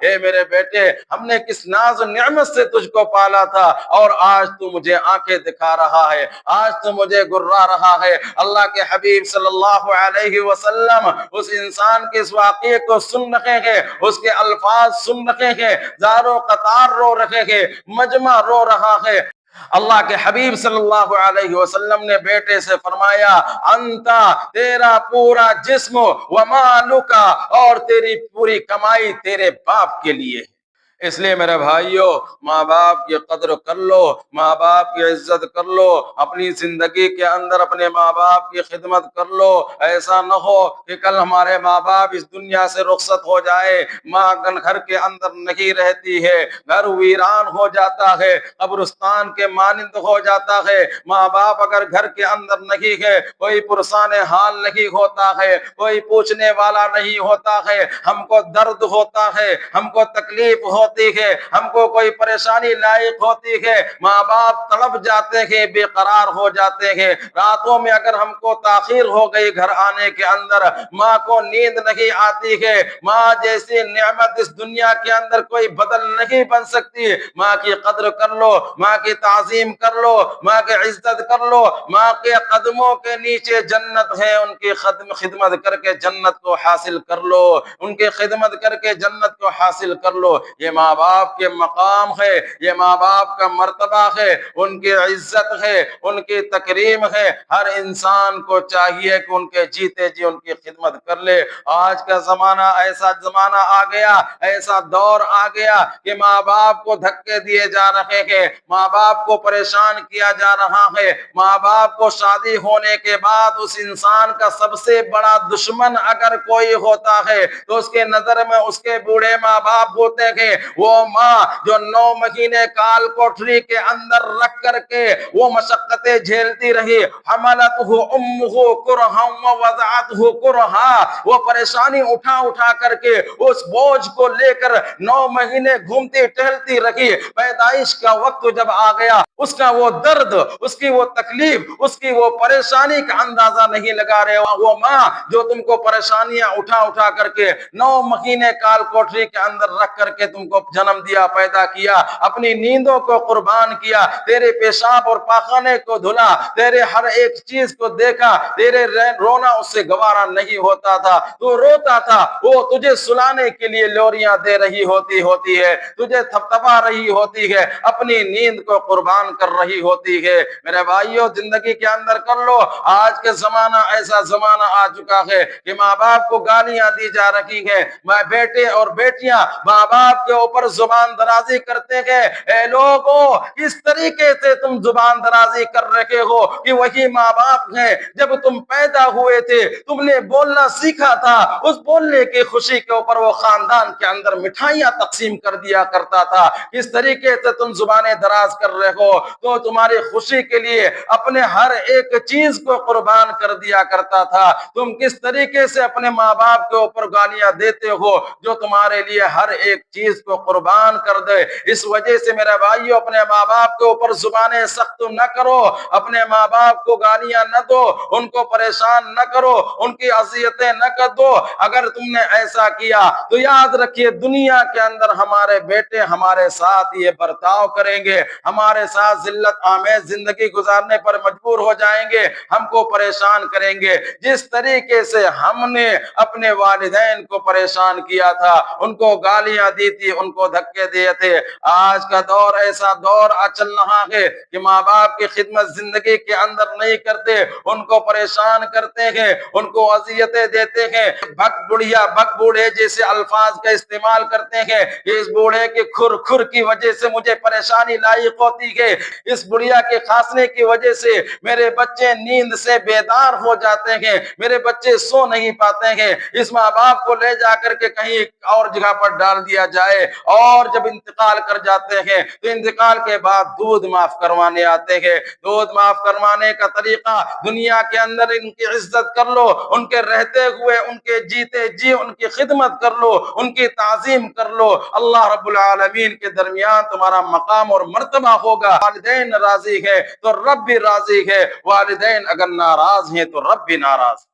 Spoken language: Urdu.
اے میرے بیٹے ہم نے کس ناز و نعمت سے تجھ کو پالا تھا اور آج تو مجھے آنکھیں دکھا رہا ہے، آج تو مجھے گرا رہا ہے۔ اللہ کے حبیب صلی اللہ علیہ وسلم اس انسان کے اس واقعے کو سن رہے ہیں، اس کے الفاظ سن رہے ہیں، زارو قطار رو رہے ہیں، مجمع رو رہا ہے۔ اللہ کے حبیب صلی اللہ علیہ وسلم نے بیٹے سے فرمایا انتا، تیرا پورا جسم، ومالکا، اور تیری پوری کمائی تیرے باپ کے لیے۔ اس لیے میرے بھائیوں ماں باپ کی قدر کر لو، ماں باپ کی عزت کر لو، اپنی زندگی کے اندر اپنے ماں باپ کی خدمت کر لو۔ ایسا نہ ہو کہ کل ہمارے ماں باپ اس دنیا سے رخصت ہو جائے، ماں گھر کے اندر نہیں رہتی ہے، گھر ویران ہو جاتا ہے، قبرستان کے مانند ہو جاتا ہے۔ ماں باپ اگر گھر کے اندر نہیں ہے، کوئی پرسان حال نہیں ہوتا ہے، کوئی پوچھنے والا نہیں ہوتا ہے، ہم کو درد ہوتا ہے، ہم کو تکلیف ہوتی ہے، ہم کو کوئی پریشانی لاحق ہوتی ہے، ماں باپ تڑپ جاتے ہیں، بے قرار ہو جاتے ہیں۔ راتوں میں اگر ہم کو تاخیر ہو گئی گھر آنے کے اندر، ماں کو نیند نہیں آتی ہے۔ ماں جیسی نعمت اس دنیا کے اندر کوئی بدل نہیں بن سکتی۔ ماں کی قدر کر لو، ماں کی تعظیم کر لو، ماں کی عزت کر لو۔ ماں کے قدموں کے نیچے جنت ہے، ان کی خدمت کر کے جنت کو حاصل کر لو، ان کی خدمت کر کے جنت کو حاصل کر لو۔ یہ ماں باپ کے مقام ہے، یہ ماں باپ کا مرتبہ ہے، ان کی عزت ہے، ان کی تکریم ہے۔ ہر انسان کو چاہیے کہ ان کے جیتے جی ان کی خدمت کر لے۔ آج کا زمانہ ایسا زمانہ آ گیا، ایسا دور آ گیا کہ ماں باپ کو دھکے دیے جا رہے ہیں، ماں باپ کو پریشان کیا جا رہا ہے۔ ماں باپ کو شادی ہونے کے بعد اس انسان کا سب سے بڑا دشمن اگر کوئی ہوتا ہے تو اس کے نظر میں اس کے بوڑھے ماں باپ ہوتے ہیں۔ وہ ماں جو 9 مہینے کال کوٹری کے اندر رکھ کر کے وہ مشقتیں جھیلتی رہی، حملتہ امہ کرہا ووضعتہ کرہا، وہ پریشانی اٹھا اٹھا کر کے اس بوجھ کو لے کر 9 مہینے گھومتی ٹہلتی رہی۔ پیدائش کا وقت جب آ گیا، اس کا وہ درد، اس کی وہ تکلیف، اس کی وہ پریشانی کا اندازہ نہیں لگا رہے۔ وہ ماں جو تم کو پریشانیاں اٹھا اٹھا کر کے 9 مہینے کال کوٹری کے اندر رکھ کر کے تم کو جنم دیا، پیدا کیا، اپنی نیندوں کو قربان کیا، تیرے پیشاب اور پاخانے کو دھلا، تیرے ہر ایک چیز کو دیکھا، تیرے رونا اس سے گوارا نہیں ہوتا تھا، تو روتا تھا، وہ تجھے سلانے کے لیے لوریاں دے رہی ہوتی ہے، تجھے تھپتھپا رہی ہوتی ہے، اپنی نیند کو قربان کر رہی ہوتی ہے۔ میرے بھائیوں زندگی کے اندر کر لو، آج کے زمانہ ایسا زمانہ آ چکا ہے کہ ماں باپ کو گالیاں دی جا رہی ہیں، بیٹے اور بیٹیاں ماں باپ کے اوپر زبان درازی کرتے ہیں۔ اے لوگوں، اس طریقے سے تم زبان درازی کر رہے ہو کہ وہی ماں باپ ہیں جب تم پیدا ہوئے تھے تم نے بولنا سیکھا تھا، اس بولنے کی خوشی کے اوپر وہ خاندان کے اندر مٹھائیاں تقسیم کر دیا کرتا تھا۔ اس طریقے سے تم زبانیں دراز کر رہے ہو تو تمہاری خوشی کے لیے اپنے ہر ایک چیز کو قربان کر دیا کرتا تھا۔ تم کس طریقے سے اپنے ماں باپ کے اوپر گالیاں دیتے ہو جو تمہارے لیے ہر ایک چیز کو قربان کر دے۔ اس وجہ سے میرے بھائیو اپنے ماں باپ کے اوپر زبانیں سخت نہ کرو، اپنے ماں باپ کو گالیاں نہ دو، ان کو پریشان نہ کرو، ان کی اذیتیں نہ کر دو۔ اگر تم نے ایسا کیا تو یاد رکھیے دنیا کے اندر ہمارے بیٹے ہمارے ساتھ یہ برتاؤ کریں گے، ہمارے ساتھ ذلت آمیز زندگی گزارنے پر مجبور ہو جائیں گے، ہم کو پریشان کریں گے۔ جس طریقے سے ہم نے اپنے والدین کو پریشان کیا تھا، ان کو گالیاں دی تھی، ان کو دھکے دیے تھے، آج کا دور ایسا دور چل رہا ہے کہ ماں باپ کی خدمت زندگی کے اندر نہیں کرتے، ان کو پریشان کرتے ہیں، ان کو اذیتیں دیتے ہیں، بھگ بڑھیا بھگ بوڑھے جیسے الفاظ کا استعمال کرتے ہیں کہ اس بوڑھے کے کھر کھر کی وجہ سے مجھے پریشانی لاحق ہوتی ہے، اس بڑھیا کے کھانسنے کی وجہ سے میرے بچے نیند سے بیدار ہو جاتے ہیں، میرے بچے سو نہیں پاتے ہیں۔ اس ماں باپ کو لے جا کر کے کہیں اور جگہ پر ڈال دیا جائے، اور جب انتقال کر جاتے ہیں تو انتقال کے بعد دودھ معاف کروانے آتے ہیں۔ دودھ معاف کروانے کا طریقہ دنیا کے اندر ان کی عزت کر لو، ان کے رہتے ہوئے ان کے جیتے جی ان کی خدمت کر لو، ان کی تعظیم کر لو، اللہ رب العالمین کے درمیان تمہارا مقام اور مرتبہ ہوگا۔ والدین راضی ہے تو رب بھی راضی ہے، والدین اگر ناراض ہیں تو رب بھی ناراض ہے۔